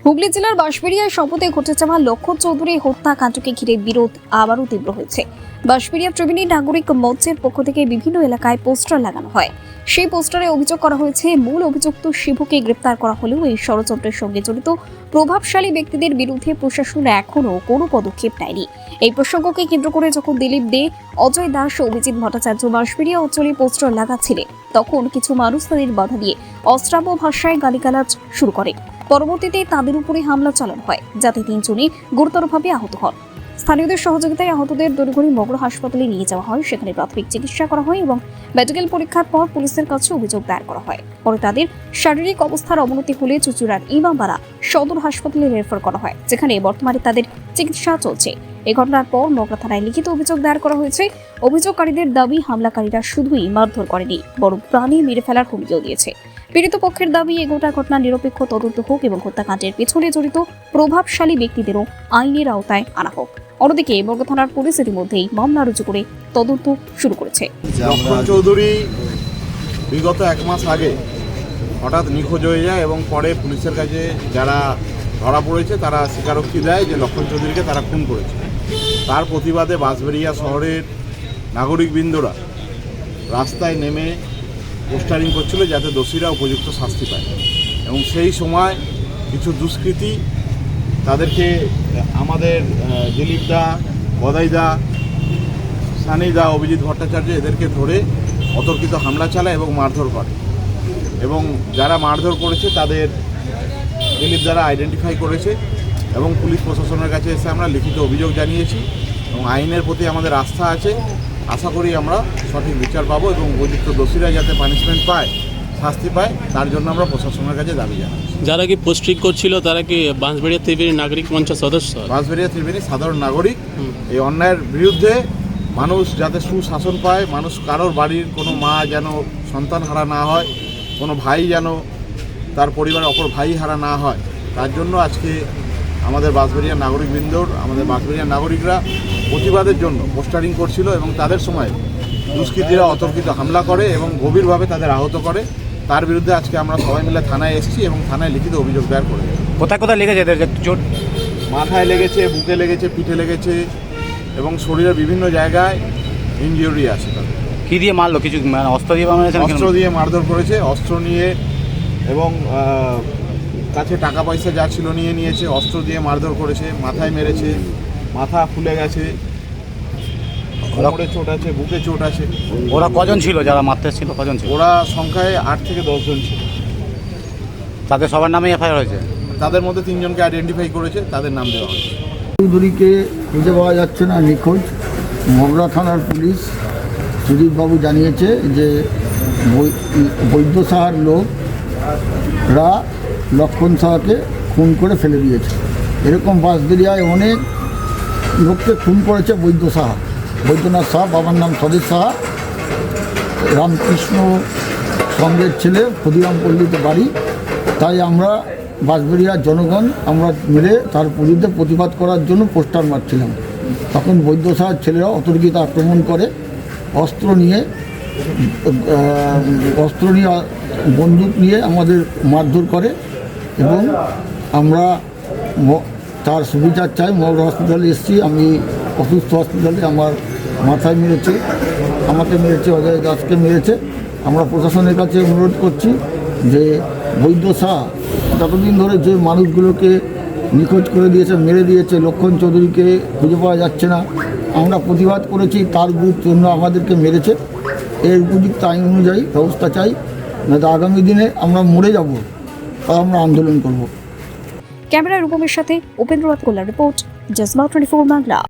হুগলি জেলার বাঁশবেড়িয়ায় শপথে ঘটে যাওয়া লক্ষণ চৌধুরী হত্যাকাণ্ডকে ঘিরে বিরোধ আবারও তীব্র হয়েছে। বাঁশবেড়িয়া ত্রিবেণী নাগরিক মঞ্চের পক্ষ থেকে বিভিন্ন এলাকায় পোস্টার লাগানো হয়। সেই পোস্টারে অভিযোগ করা হয়েছে, মূল অভিযুক্ত শিবুকে গ্রেপ্তার করা হলেও এই ষড়যন্ত্রের সঙ্গে জড়িত প্রভাবশালী ব্যক্তিদের বিরুদ্ধে প্রশাসন এখনও কোনো পদক্ষেপ নেয়নি। এই প্রসঙ্গকে কেন্দ্র করে যখন দিলীপ দে, অজয় দাস ও অভিজিৎ ভট্টাচার্য বাঁশবেড়িয়া অঞ্চলে পোস্টার লাগাচ্ছিলেন, তখন কিছু মানুষ তাদের বাধা দিয়ে অশ্রাব্য ভাষায় গালিগালাজ শুরু করে। পরবর্তীতে তাদের উপরে হামলা চালানো হয়, যাতে 3 জনই গুরুতরভাবে আহত হন। স্থানীয়দের সহযোগিতায় আহতদের দড়িঘড়ি মগরা হাসপাতালে নিয়ে যাওয়া হয়। সেখানে প্রাথমিক চিকিৎসা করা হয় এবং মেডিকেল পরীক্ষার পর পুলিশের কাছে অভিযোগ দায়ের করা হয়। পরে তাদের শারীরিক অবস্থার অবনতি হলে চুঁচুড়ার ইমামবাড়া সদর হাসপাতালে রেফার করা হয়, যেখানে বর্তমানে তাদের চিকিৎসা চলছে। এই ঘটনার পর মগরা থানায় লিখিত অভিযোগ দায়ের করা হয়েছে। অভিযোগকারীদের দাবি, হামলাকারীরা শুধুই মারধর করেনি, বরং প্রাণী মেরে ফেলার হুমকিও দিয়েছে। পীড়িত পক্ষের দাবি, এই গোটা ঘটনা নিরপেক্ষ তদন্ত হোক এবং হত্যাকাণ্ডের পেছনে জড়িত প্রভাবশালী ব্যক্তিদেরও আইনের আওতায় আনা হোক। অন্যদিকে বর্গ থানার পুলিশ ইতিমধ্যেই মামলা রুজু করে তদন্ত শুরু করেছে। লক্ষণ চৌধুরী বিগত 1 মাস আগে হঠাৎ নিখোঁজ হয়ে যায় এবং পরে পুলিশের কাছে যারা ধরা পড়েছে তারা স্বীকারোক্তি দেয় যে লক্ষণ চৌধুরীকে তারা খুন করেছে। তার প্রতিবাদে বাঁশবেড়িয়া শহরের নাগরিকবৃন্দরা রাস্তায় নেমে পোস্টারিং করছিল যাতে দোষীরা উপযুক্ত শাস্তি পায়। এবং সেই সময় কিছু দুষ্কৃতী তাদেরকে আমাদের দিলীপ দা, গদাই দা, সানি দা, অভিজিৎ ভট্টাচার্য এদেরকে ধরে অতর্কিত হামলা চালায় এবং মারধর করে। এবং যারা মারধর করেছে তাদের দিলীপ দ্বারা আইডেন্টিফাই করেছে এবং পুলিশ প্রশাসনের কাছে এসে আমরা লিখিত অভিযোগ জানিয়েছি এবং আইনের প্রতি আমাদের আস্থা আছে। আশা করি আমরা সঠিক বিচার পাবো এবং উপযুক্ত দোষীরা যাতে পানিশমেন্ট পায়, শাস্তি পায়, তার জন্য আমরা প্রশাসনের কাছে দাবি জানাই। যারা কি পোস্টিং করছিল তারা কি বাঁশবেড়িয়া ত্রিবেণী নাগরিক মঞ্চের সদস্য? বাঁশবেড়িয়া ত্রিবেণী সাধারণ নাগরিক। এই অন্যায়ের বিরুদ্ধে মানুষ যাতে সুশাসন পায়, মানুষ কারোর বাড়ির কোনো মা যেন সন্তান হারা না হয়, কোনো ভাই যেন তার পরিবারের অপর ভাই হারা না হয়, তার জন্য আজকে আমাদের বাঁশবেড়িয়া নাগরিকবৃন্দর, আমাদের বাঁশবেড়িয়া নাগরিকরা প্রতিবাদের জন্য পোস্টারিং করছিল এবং তাদের সময় দুষ্কৃতীরা অতর্কিত হামলা করে এবং গভীরভাবে তাদের আহত করে। তার বিরুদ্ধে আজকে আমরা সবাই মিলে থানায় এসেছি এবং থানায় লিখিত অভিযোগ দায়ের করে। কোথায় কোথায় লেগেছে এদের চোট? মাথায় লেগেছে, বুকে লেগেছে, পিঠে লেগেছে এবং শরীরের বিভিন্ন জায়গায় ইনজিউরি আছে। তাদের কি দিয়ে মারলো? কিছু মানে অস্ত্র দিয়ে মারছে? অস্ত্র দিয়ে মারধর করেছে, অস্ত্র নিয়ে এবং কাছে টাকা পয়সা যা ছিল নিয়ে নিয়েছে, অস্ত্র দিয়ে মারধর করেছে, মাথায় মেরেছে, মাথা ফুলে গেছে, কোমরে চোট আছে, বুকে চোট আছে। ওরা কজন ছিল যারা মারতে ছিল? কজন ছিল ওরা সংখ্যায় 8 থেকে 10 জন ছিল। তাদের সবার নামে এফআইআর হয়েছে? তাদের মধ্যে 3 জনকে আইডেন্টিফাই করেছে, তাদের নাম দেওয়া হয়েছে। চৌধুরীকে খুঁজে পাওয়া যাচ্ছে না, নিখোঁজ। মগরা থানার পুলিশ সুদীপবাবু জানিয়েছে যে বৈদ্য সাহার লোকরা লক্ষণ সাহাকে খুন করে ফেলে দিয়েছে। এরকম বাঁশবেড়িয়ায় অনেক লোককে খুন করেছে বৈদ্য সাহা, বৈদ্যনাথ সাহা, বাবার নাম স্বদেশ সাহা, রামকৃষ্ণ সঙ্গের ছেলে, ক্ষুদিরামপল্লীতে বাড়ি। তাই আমরা বাঁশবেড়িয়ার জনগণ আমরা মিলে তার বিরুদ্ধে প্রতিবাদ করার জন্য পোস্টার মারছিলাম। তখন বৈদ্য সাহার ছেলেরা অতর্কিত আক্রমণ করে, অস্ত্র নিয়ে বন্দুক নিয়ে আমাদের মারধর করে এবং আমরা তার সুবিচার চাই। মগরা হসপিটালে এসেছি, আমি অসুস্থ হসপিটালে। আমার মাথায় মেরেছে, আমাকে মেরেছে, অজয় দাসকে মেরেছে। আমরা প্রশাসনের কাছে অনুরোধ করছি যে বৈদ্য শাহ ততদিন ধরে যে মানুষগুলোকে নিখোঁজ করে দিয়েছে, মেরে দিয়েছে, লক্ষণ চৌধুরীকে খুঁজে পাওয়া যাচ্ছে না। আমরা প্রতিবাদ করেছি, তার জন্য আমাদেরকে মেরেছে। এর উপযুক্ত আইন অনুযায়ী ব্যবস্থা চাই, নয়তো আগামী দিনে আমরা মরে যাব, তাই আমরা আন্দোলন করব। ক্যামেরা রূপমের সাথে উপেন্দ্রনাথ কল্যাণ রিপোর্ট, জজমা 24 বাংলা।